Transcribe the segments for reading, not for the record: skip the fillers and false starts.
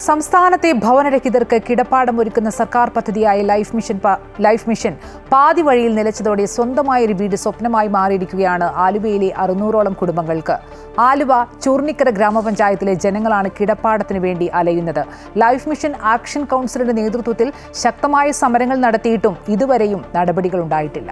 സംസ്ഥാനത്തെ ഭവനരഹിതർക്ക് കിടപ്പാടമൊരുക്കുന്ന സർക്കാർ പദ്ധതിയായ ലൈഫ് മിഷൻ പാതി വഴിയിൽ നിലച്ചതോടെ സ്വന്തമായൊരു വീട് സ്വപ്നമായി മാറിയിരിക്കുകയാണ് ആലുവയിലെ 600ഓളം കുടുംബങ്ങൾക്ക്. ആലുവ ചൂർണിക്കര ഗ്രാമപഞ്ചായത്തിലെ ജനങ്ങളാണ് കിടപ്പാടത്തിനു വേണ്ടി അലയുന്നത്. ലൈഫ് മിഷൻ ആക്ഷൻ കൗൺസിലിന്റെ നേതൃത്വത്തിൽ ശക്തമായ സമരങ്ങൾ നടത്തിയിട്ടും ഇതുവരെയും നടപടികളുണ്ടായിട്ടില്ല.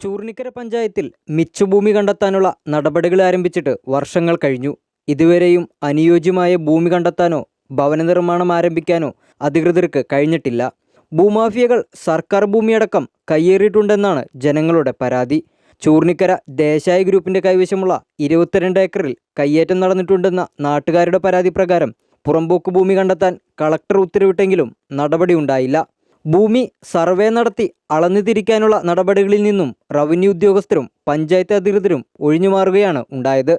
ചൂർണിക്കര പഞ്ചായത്തിൽ മിച്ചഭൂമി കണ്ടെത്താനുള്ള നടപടികൾ ആരംഭിച്ചിട്ട് വർഷങ്ങൾ കഴിഞ്ഞു. ഇതുവരെയും അനുയോജ്യമായ ഭൂമി കണ്ടെത്താനോ ഭവന നിർമ്മാണം ആരംഭിക്കാനോ അധികൃതർക്ക് കഴിഞ്ഞിട്ടില്ല. ഭൂമാഫിയകൾ സർക്കാർ ഭൂമിയടക്കം കയ്യേറിയിട്ടുണ്ടെന്നാണ് ജനങ്ങളുടെ പരാതി. ചൂർണിക്കര ദേശായി ഗ്രൂപ്പിന്റെ കൈവശമുള്ള 22 ഏക്കറിൽ കയ്യേറ്റം നടന്നിട്ടുണ്ടെന്ന നാട്ടുകാരുടെ പരാതി പ്രകാരം പുറമ്പോക്ക് ഭൂമി കണ്ടെത്താൻ കളക്ടർ ഉത്തരവിട്ടെങ്കിലും നടപടിയുണ്ടായില്ല. ഭൂമി സർവേ നടത്തി അളന്നു തിരിക്കാനുള്ള നടപടികളിൽ നിന്നും റവന്യൂ ഉദ്യോഗസ്ഥരും പഞ്ചായത്ത് അധികൃതരും ഒഴിഞ്ഞുമാറുകയാണ് ഉണ്ടായത്.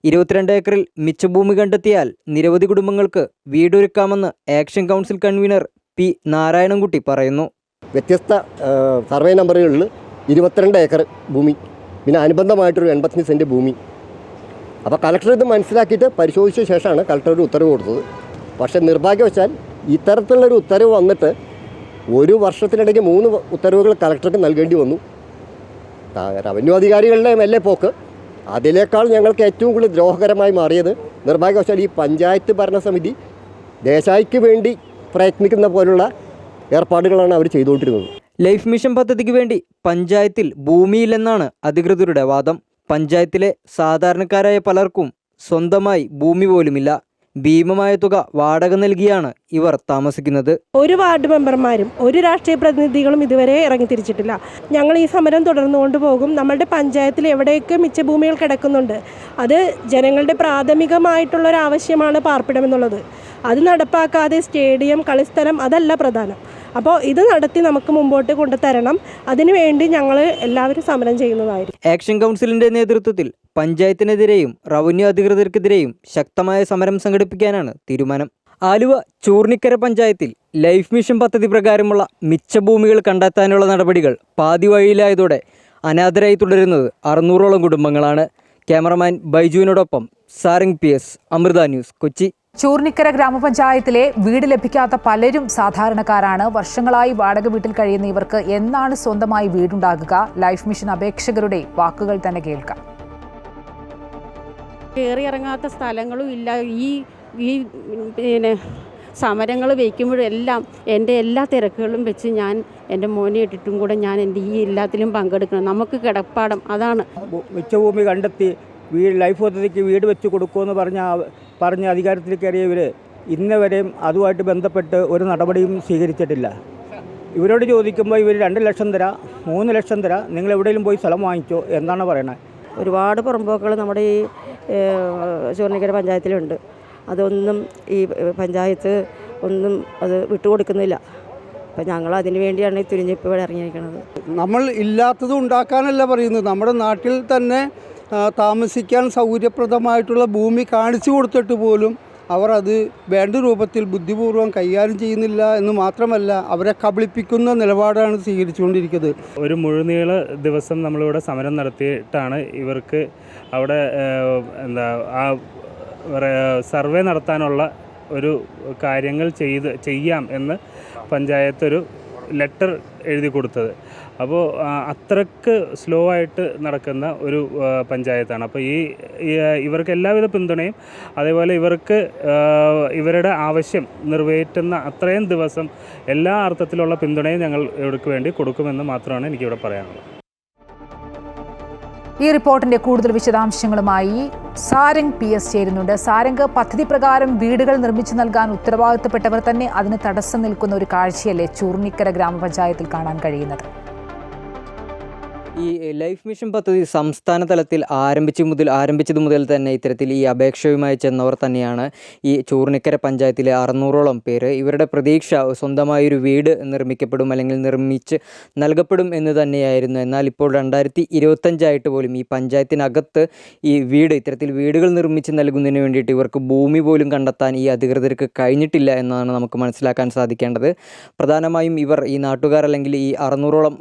22 ഏക്കറിൽ മിച്ചഭൂമി കണ്ടെത്തിയാൽ നിരവധി കുടുംബങ്ങൾക്ക് വീടൊരുക്കാമെന്ന് action council convener P Narayanankutty പറയുന്നു. വ്യത്യസ്ത സർവേ നമ്പറുകളിൽ 22 ഏക്കർ ഭൂമി, പിന്നെ അനുബന്ധമായിട്ടൊരു 85 സെൻറ്റ് ഭൂമി. അപ്പോൾ കളക്ടർ ഇത് മനസ്സിലാക്കിയിട്ട് പരിശോധിച്ച ശേഷമാണ് കളക്ടർ ഒരു ഉത്തരവ് കൊടുത്തത്. പക്ഷേ നിർഭാഗ്യവശാൽ ഇത്തരത്തിലുള്ളൊരു ഉത്തരവ് വന്നിട്ട് ഒരു വർഷത്തിനിടയ്ക്ക് 3 ഉത്തരവുകൾ കളക്ടർക്ക് നൽകേണ്ടി വന്നു. റവന്യൂ അധികാരികളുടെ മെല്ലെ പോക്ക് അതിനേക്കാൾ ഞങ്ങൾക്ക് ഏറ്റവും കൂടുതൽ ദ്രോഹകരമായി മാറിയത് നിർഭാഗ്യവശാൽ ഈ പഞ്ചായത്ത് ഭരണസമിതി ദേശായിക്ക് വേണ്ടി പ്രയത്നിക്കുന്ന പോലുള്ള ഏർപ്പാടുകളാണ് അവർ ചെയ്തുകൊണ്ടിരുന്നത്. ലൈഫ് മിഷൻ പദ്ധതിക്ക് വേണ്ടി പഞ്ചായത്തിൽ ഭൂമിയില്ലെന്നാണ് അധികൃതരുടെ വാദം. പഞ്ചായത്തിലെ സാധാരണക്കാരായ പലർക്കും സ്വന്തമായി ഭൂമി പോലുമില്ല. ഭീമമായ തുക വാടക നൽകിയാണ് ഇവർ താമസിക്കുന്നത്. ഒരു വാർഡ് മെമ്പർമാരും ഒരു രാഷ്ട്രീയ പ്രതിനിധികളും ഇതുവരെ ഇറങ്ങി തിരിച്ചിട്ടില്ല. ഞങ്ങൾ ഈ സമരം തുടർന്നുകൊണ്ട് പോകും. നമ്മളുടെ പഞ്ചായത്തിൽ എവിടെയൊക്കെ മിച്ചഭൂമികൾ കിടക്കുന്നുണ്ട്, അത് ജനങ്ങളുടെ പ്രാഥമികമായിട്ടുള്ളൊരാവശ്യമാണ് പാർപ്പിടം എന്നുള്ളത്. അത് നടപ്പാക്കാതെ സ്റ്റേഡിയം, കളിസ്ഥലം അതല്ല പ്രധാനം. അപ്പോൾ ഇത് നടത്തി നമുക്ക് മുമ്പോട്ട് കൊണ്ടുതരണം. അതിനുവേണ്ടി ഞങ്ങൾ എല്ലാവരും സമരം ചെയ്യുന്നതായിരിക്കും. ആക്ഷൻ കൗൺസിലിന്റെ നേതൃത്വത്തിൽ പഞ്ചായത്തിനെതിരെയും റവന്യൂ അധികൃതർക്കെതിരെയും ശക്തമായ സമരം സംഘടിപ്പിക്കാനാണ് തീരുമാനം. ആലുവ ചൂർണിക്കര പഞ്ചായത്തിൽ ലൈഫ് മിഷൻ പദ്ധതി പ്രകാരമുള്ള മിച്ചഭൂമികൾ കണ്ടെത്താനുള്ള നടപടികൾ പാതി വഴിയിലായതോടെ അനാഥരായി തുടരുന്നത് 600ഓളം കുടുംബങ്ങളാണ്. ക്യാമറമാൻ ബൈജുവിനോടൊപ്പം സാരംഗ് PS, അമൃത ന്യൂസ്, കൊച്ചി. ചൂർണിക്കര ഗ്രാമപഞ്ചായത്തിലെ വീട് ലഭിക്കാത്ത പലരും സാധാരണക്കാരാണ്. വർഷങ്ങളായി വാടക വീട്ടിൽ കഴിയുന്ന ഇവർക്ക് എന്നാണ് സ്വന്തമായി വീടുണ്ടാകുക? ലൈഫ് മിഷൻ അപേക്ഷകരുടെ വാക്കുകൾ തന്നെ കേൾക്കാം. കയറിയിറങ്ങാത്ത സ്ഥലങ്ങളും ഇല്ല. ഈ പിന്നെ സമരങ്ങൾ വയ്ക്കുമ്പോഴെല്ലാം എൻ്റെ എല്ലാ തിരക്കുകളും വെച്ച് ഞാൻ എൻ്റെ മോനെ ഇട്ടിട്ടും കൂടെ ഞാൻ എൻ്റെ ഈ എല്ലാത്തിലും പങ്കെടുക്കണം. നമുക്ക് കിടപ്പാടം അതാണ്. മിച്ചഭൂമി കണ്ടെത്തി ലൈഫ് പദ്ധതിക്ക് വീട് വെച്ച് കൊടുക്കുമെന്ന് പറഞ്ഞ അധികാരത്തിൽ കയറിയവർ ഇന്നുവരെയും അതുമായിട്ട് ബന്ധപ്പെട്ട് ഒരു നടപടിയും സ്വീകരിച്ചിട്ടില്ല. ഇവരോട് ചോദിക്കുമ്പോൾ ഇവർ 2 ലക്ഷം തരാം, 3 ലക്ഷം തരാം, നിങ്ങൾ എവിടെയെങ്കിലും പോയി സ്ഥലം വാങ്ങിച്ചോ എന്നാണ് പറയണത്. ഒരുപാട് പുറമ്പോക്കുകൾ നമ്മുടെ ഈ ചൂർണിക്കര പഞ്ചായത്തിലുണ്ട്. അതൊന്നും ഈ പഞ്ചായത്ത് ഒന്നും അത് വിട്ടുകൊടുക്കുന്നില്ല. അപ്പം ഞങ്ങൾ അതിന് വേണ്ടിയാണ് ഈ തുരിഞ്ഞിപ്പോൾ ഇവിടെ ഇറങ്ങിയിരിക്കുന്നത്. നമ്മൾ ഇല്ലാത്തത് ഉണ്ടാക്കാനല്ല പറയുന്നത്. നമ്മുടെ നാട്ടിൽ തന്നെ താമസിക്കാൻ സൗകര്യപ്രദമായിട്ടുള്ള ഭൂമി കാണിച്ചു കൊടുത്തിട്ട് പോലും അവർ അത് വേണ്ട രൂപത്തിൽ ബുദ്ധിപൂർവ്വം കൈകാര്യം ചെയ്യുന്നില്ല എന്ന് മാത്രമല്ല, അവരെ കബളിപ്പിക്കുന്ന നിലപാടാണ് സ്വീകരിച്ചുകൊണ്ടിരിക്കുന്നത്. ഒരു മുഴുനീള ദിവസം നമ്മളിവിടെ സമരം നടത്തിയിട്ടാണ് ഇവർക്ക് അവിടെ സർവേ നടത്താനുള്ള ഒരു കാര്യങ്ങൾ ചെയ്യാം എന്ന് പഞ്ചായത്ത് ഒരു ലെറ്റർ എഴുതി കൊടുത്തത്. അപ്പോൾ അത്രയ്ക്ക് സ്ലോ ആയിട്ട് നടക്കുന്ന ഒരു പഞ്ചായത്താണ്. അപ്പോൾ ഇവർക്ക് എല്ലാവിധ പിന്തുണയും അതേപോലെ ഇവർക്ക് ഇവരുടെ ആവശ്യം നിറവേറ്റുന്ന അത്രയും ദിവസം എല്ലാ അർത്ഥത്തിലുള്ള പിന്തുണയും ഞങ്ങൾ ഇവർക്ക് വേണ്ടി കൊടുക്കുമെന്ന് മാത്രമാണ് എനിക്കിവിടെ പറയാനുള്ളത്. ഈ റിപ്പോർട്ടിന്റെ കൂടുതൽ വിശദാംശങ്ങളുമായി സാരംഗ് PS ചേരുന്നുണ്ട്. സാരംഗ്, പദ്ധതി പ്രകാരം വീടുകൾ നിർമ്മിച്ചു നൽകാൻ ഉത്തരവാദിത്തപ്പെട്ടവർ തന്നെ അതിന് തടസ്സം നിൽക്കുന്ന ഒരു കാഴ്ചയല്ലേ ചൂർണിക്കര ഗ്രാമപഞ്ചായത്തിൽ കാണാൻ കഴിയുന്നത്? ഈ ലൈഫ് മിഷൻ പദ്ധതി സംസ്ഥാന തലത്തിൽ ആരംഭിച്ചത് മുതൽ തന്നെ ഇത്തരത്തിൽ ഈ അപേക്ഷയുമായി ചെന്നവർ തന്നെയാണ് ഈ ചൂർണിക്കര പഞ്ചായത്തിലെ 600ഓളം പേര്. ഇവരുടെ പ്രതീക്ഷ സ്വന്തമായൊരു വീട് നിർമ്മിക്കപ്പെടും അല്ലെങ്കിൽ നിർമ്മിച്ച് നൽകപ്പെടും എന്ന് തന്നെയായിരുന്നു. എന്നാൽ ഇപ്പോൾ 2025 പോലും ഈ പഞ്ചായത്തിനകത്ത് ഈ ഇത്തരത്തിൽ വീടുകൾ നിർമ്മിച്ച് നൽകുന്നതിന് വേണ്ടിയിട്ട് ഇവർക്ക് ഭൂമി പോലും കണ്ടെത്താൻ ഈ അധികൃതർക്ക് കഴിഞ്ഞിട്ടില്ല എന്നാണ് നമുക്ക് മനസ്സിലാക്കാൻ സാധിക്കേണ്ടത്. പ്രധാനമായും ഈ നാട്ടുകാർ അല്ലെങ്കിൽ ഈ 600ഓളം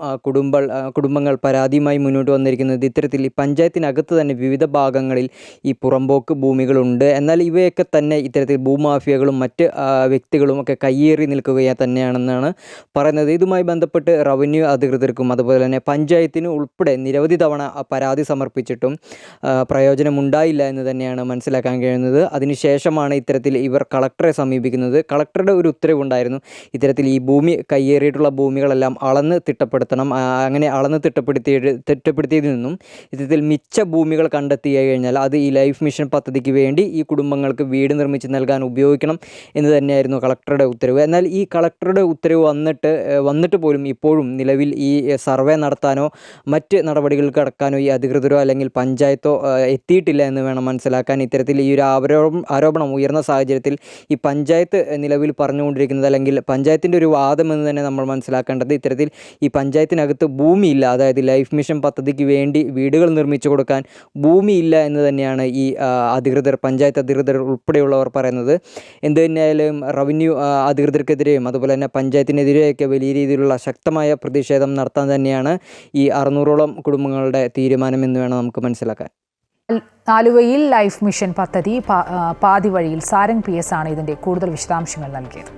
കുടുംബങ്ങൾ പരാതിയുമായി മുന്നോട്ട് വന്നിരിക്കുന്നത് ഇത്തരത്തിൽ ഈ പഞ്ചായത്തിനകത്ത് തന്നെ വിവിധ ഭാഗങ്ങളിൽ ഈ പുറമ്പോക്ക് ഭൂമികളുണ്ട്. എന്നാൽ ഇവയൊക്കെ തന്നെ ഇത്തരത്തിൽ ഭൂമാഫിയകളും മറ്റ് വ്യക്തികളും ഒക്കെ കയ്യേറി നിൽക്കുകയാ തന്നെയാണെന്നാണ് പറയുന്നത്. ഇതുമായി ബന്ധപ്പെട്ട് റവന്യൂ അധികൃതർക്കും അതുപോലെ തന്നെ പഞ്ചായത്തിനും ഉൾപ്പെടെ നിരവധി തവണ പരാതി സമർപ്പിച്ചിട്ടും പ്രയോജനമുണ്ടായില്ല എന്ന് തന്നെയാണ് മനസ്സിലാക്കാൻ കഴിയുന്നത്. അതിനുശേഷമാണ് ഇത്തരത്തിൽ ഇവർ കളക്ടറെ സമീപിക്കുന്നത്. കളക്ടറുടെ ഒരു ഉത്തരവുണ്ടായിരുന്നു, ഇത്തരത്തിൽ ഈ ഭൂമി കയ്യേറിയിട്ടുള്ള ഭൂമികളെല്ലാം അളന്ന് തിട്ടപ്പെടുത്തണം. അങ്ങനെ അളന്ന് തിട്ടപ്പെടുത്തിയതിൽ നിന്നും ഇത്തരത്തിൽ മിച്ച ഭൂമികൾ കണ്ടെത്തി കഴിഞ്ഞാൽ അത് ഈ ലൈഫ് മിഷൻ പദ്ധതിക്ക് വേണ്ടി ഈ കുടുംബങ്ങൾക്ക് വീട് നിർമ്മിച്ച് നൽകാൻ ഉപയോഗിക്കണം എന്ന് തന്നെയായിരുന്നു കളക്ടറുടെ ഉത്തരവ്. എന്നാൽ ഈ കളക്ടറുടെ ഉത്തരവ് വന്നിട്ട് പോലും ഇപ്പോഴും നിലവിൽ ഈ സർവേ നടത്താനോ മറ്റ് നടപടികൾ കടക്കാനോ ഈ അധികൃതരോ അല്ലെങ്കിൽ പഞ്ചായത്തോ എത്തിയിട്ടില്ല എന്ന് വേണം മനസ്സിലാക്കാൻ. ഇത്തരത്തിൽ ഈ ഒരു ആരോപണം ഉയർന്ന സാഹചര്യത്തിൽ ഈ പഞ്ചായത്ത് നിലവിൽ പറഞ്ഞുകൊണ്ടിരിക്കുന്നത്, അല്ലെങ്കിൽ പഞ്ചായത്തിൻ്റെ ഒരു വാദമെന്ന് തന്നെ നമ്മൾ മനസ്സിലാക്കേണ്ടത്, ഇത്തരത്തിൽ ഈ പഞ്ചായത്തിനകത്ത് ഭൂമിയില്ല, അതായത് ലൈഫ് മിഷൻ പദ്ധതിക്ക് വേണ്ടി വീടുകൾ നിർമ്മിച്ചു കൊടുക്കാൻ ഭൂമിയില്ല എന്ന് തന്നെയാണ് ഈ പഞ്ചായത്ത് അധികൃതർ ഉൾപ്പെടെയുള്ളവർ പറയുന്നത്. എന്ത് തന്നെയായാലും റവന്യൂ അധികൃതർക്കെതിരെയും അതുപോലെ തന്നെ പഞ്ചായത്തിനെതിരെയൊക്കെ വലിയ രീതിയിലുള്ള ശക്തമായ പ്രതിഷേധം നടത്താൻ തന്നെയാണ് ഈ 600ഓളം കുടുംബങ്ങളുടെ തീരുമാനം എന്ന് വേണം നമുക്ക് മനസ്സിലാക്കാൻ. ആലുവയിൽ ലൈഫ് മിഷൻ പദ്ധതി പാതി വഴിയിൽ. സാരംഗ് PS ആണ് ഇതിൻ്റെ കൂടുതൽ വിശദാംശങ്ങൾ നൽകിയത്.